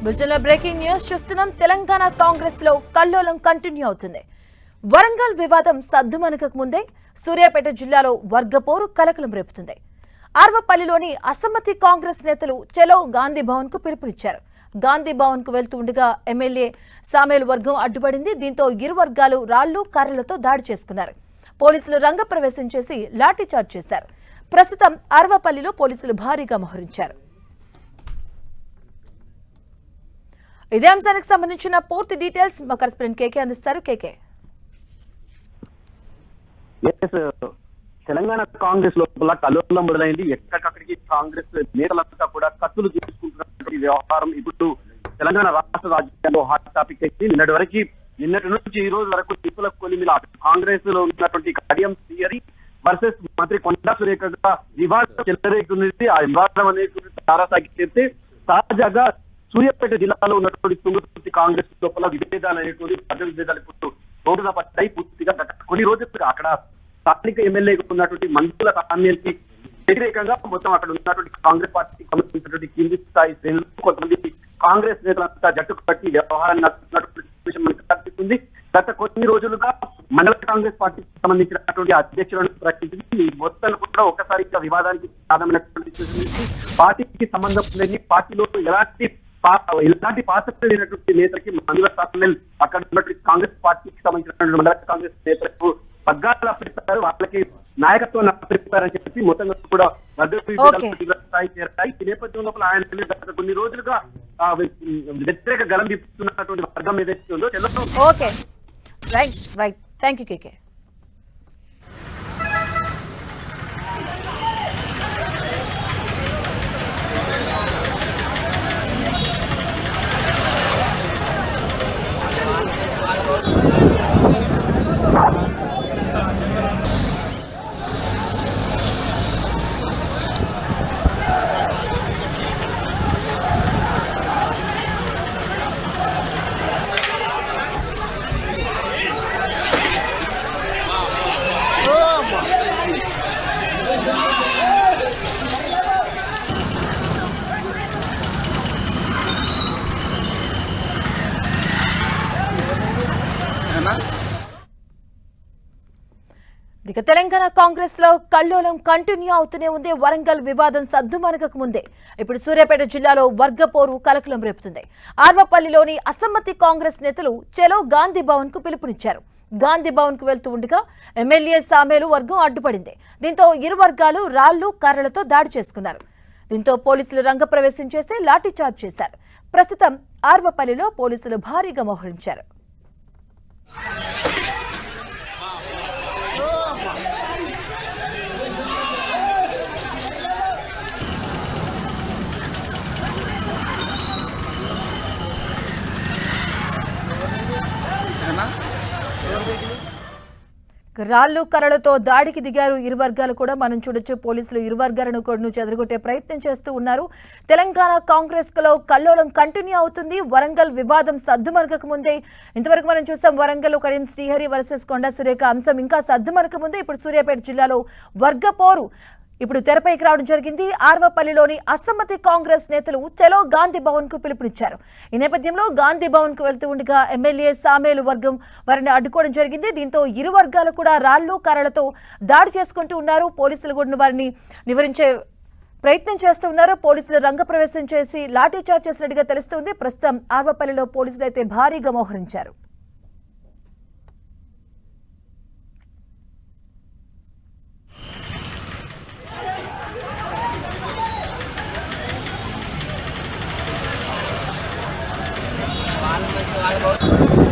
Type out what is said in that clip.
బులెటిన్లో breaking news చూస్తున్నాం. తెలంగాణ కాంగ్రెస్ లో కల్లోలం కంటిన్యూ అవుతుంది. వరంగల్ వివాదం సద్దుమణకకు ముందే సూర్యాపేట జిల్లాలో వర్గపోరు కలకలం రేపుతుంది. ఆర్వపల్లిలోని అసమ్మతి కాంగ్రెస్ నేతలు చలో గాంధీ భవన్ కు పిలుపునిచ్చారు. గాంధీ భవన్ కు వెళ్తుండగా ఎమ్మెల్యే సామేల్ వర్గం అడ్డుపడింది. దీంతో ఇరు వర్గాలు రాళ్లు కర్రలతో దాడి చేసుకున్నారు. పోలీసులు రంగప్రవేశం చేసి లాఠీచార్జ్ చేశారు. ప్రస్తుతం ఆర్వపల్లిలో పోలీసులు భారీగా మోహరించారు. ఇదే అంశానికి సంబంధించిన పూర్తి డీటెయిల్స్ మా కరెస్పాండెంట్ కేకే అందిస్తారు. కేకే, తెలంగాణ కాంగ్రెస్ లోపల కల్లోలం మొదలైంది. ఎక్కడికక్కడికి కాంగ్రెస్ నేతలంతా కూడా కత్తులు తీసుకుంటున్నటువంటి వ్యవహారం ఇప్పుడు తెలంగాణ రాష్ట్ర రాజకీయాల్లో హాట్ టాపిక్ అయింది. నిన్నటి నుంచి ఈ రోజు వరకు తిప్పుల కొలిమిల కాంగ్రెస్ లో ఉన్నటువంటి కడియం థియరీ వర్సెస్ మంత్రి కొండా సురేఖగా వివాదం చెలరేగుతుంది. ఆ వివాదం అనేది తారాసాగి చేస్తే తాజాగా సూర్యాపేట జిల్లాలో ఉన్నటువంటి తుంగతుర్తి కాంగ్రెస్ లోపల విభేదాలు అనేటువంటి ప్రజల విభేదాలు ఇప్పుడు రోడ్డున పడ్డాయి. పూర్తిగా కొన్ని రోజులు అక్కడ స్థానిక ఎమ్మెల్యేగా ఉన్నటువంటి మంత్రుల సామ్యానికి వ్యతిరేకంగా మొత్తం అక్కడ ఉన్నటువంటి కాంగ్రెస్ పార్టీకి సంబంధించినటువంటి కింది స్థాయి శ్రేణులు కొంతమంది కాంగ్రెస్ నేతలంతా జట్టు కట్టి వ్యవహారాన్ని నడుపుతున్నటువంటి మనకు కనిపిస్తుంది. గత కొన్ని రోజులుగా మండల కాంగ్రెస్ పార్టీకి సంబంధించినటువంటి అధ్యక్షులను ప్రకటించింది. మొత్తం కూడా ఒక్కసారిగా వివాదానికి ప్రాధాన్యమైనటువంటి పార్టీకి సంబంధం లేని పార్టీలో ఇలాంటి పాత్ర లేనటువంటి నేతలకి మండల సామ్యాల్ అక్కడ ఉన్నటువంటి కాంగ్రెస్ పార్టీకి సంబంధించినటువంటి మండల కాంగ్రెస్ నేతలకు పగ్గాలు అప్పగిస్తారు, వాళ్ళకి నాయకత్వాన్ని అప్పగిస్తారని చెప్పి మొత్తంగా కూడా స్థాయి చేరాయి. ఈ నేపథ్యం లోపల ఆయన గత కొన్ని రోజులుగా వ్యతిరేక గలం తిప్పుతున్నటువంటి వర్గం ఏదైతే ఉందో కేకే. ఇక తెలంగాణ కాంగ్రెస్ లో కల్లోలం కంటిన్యూ అవుతూనే ఉంది. వరంగల్ వివాదం సద్దుమణకకు ముందే ఇప్పుడు సూర్యాపేట జిల్లాలో వర్గపోరు కలకలం రేపుతుంది. ఆర్వపల్లిలోని అసమ్మతి కాంగ్రెస్ నేతలు చలో గాంధీ భవన్ కు పిలుపునిచ్చారు. గాంధీ భవన్ కు వెళ్తూ ఉండగా ఎమ్మెల్యే సామేలు వర్గం అడ్డుపడింది. దీంతో ఇరు వర్గాలు రాళ్లు కర్రలతో దాడి చేసుకున్నారు. దీంతో పోలీసులు రంగప్రవేశం చేసి లాఠీచార్జ్ చేశారు. ప్రస్తుతం ఆర్వపల్లిలో పోలీసులు భారీగా మోహరించారు. రాళ్లు కర్రలతో దాడికి దిగారు ఇరు వర్గాలు కూడా. మనం చూడొచ్చు, పోలీసులు ఇరు వర్గాలను కూడా చెదరగొట్టే ప్రయత్నం చేస్తూ ఉన్నారు. తెలంగాణ కాంగ్రెస్ లో కల్లోలం కంటిన్యూ అవుతుంది. వరంగల్ వివాదం సద్దుమణకకు ముందే ఇంతవరకు మనం చూసాం వరంగల్ కడియం శ్రీహరి వర్సెస్ కొండా సురేఖ అంశం ఇంకా సద్దుమణక ముందే ఇప్పుడు సూర్యాపేట జిల్లాలో వర్గపోరు ఇప్పుడు తెరపైకి రావడం జరిగింది. ఆర్వపల్లిలోని అసమ్మతి కాంగ్రెస్ నేతలు చలో గాంధీ భవన్ కు పిలుపునిచ్చారు. ఈ నేపథ్యంలో గాంధీ భవన్ కు వెళ్తూ ఉండగా ఎమ్మెల్యే సామేలు వర్గం వారిని అడ్డుకోవడం జరిగింది. దీంతో ఇరు వర్గాలు కూడా రాళ్లు కర్రలతో దాడి చేసుకుంటూ ఉన్నారు. పోలీసులు కూడా వారిని నివారించే ప్రయత్నం చేస్తూ ఉన్నారు. పోలీసులు రంగప్రవేశం చేసి లాఠీచార్జ్ చేసినట్టుగా తెలుస్తుంది. ప్రస్తుతం ఆర్వపల్లిలో పోలీసులు అయితే భారీగా మోహరించారు. Halo.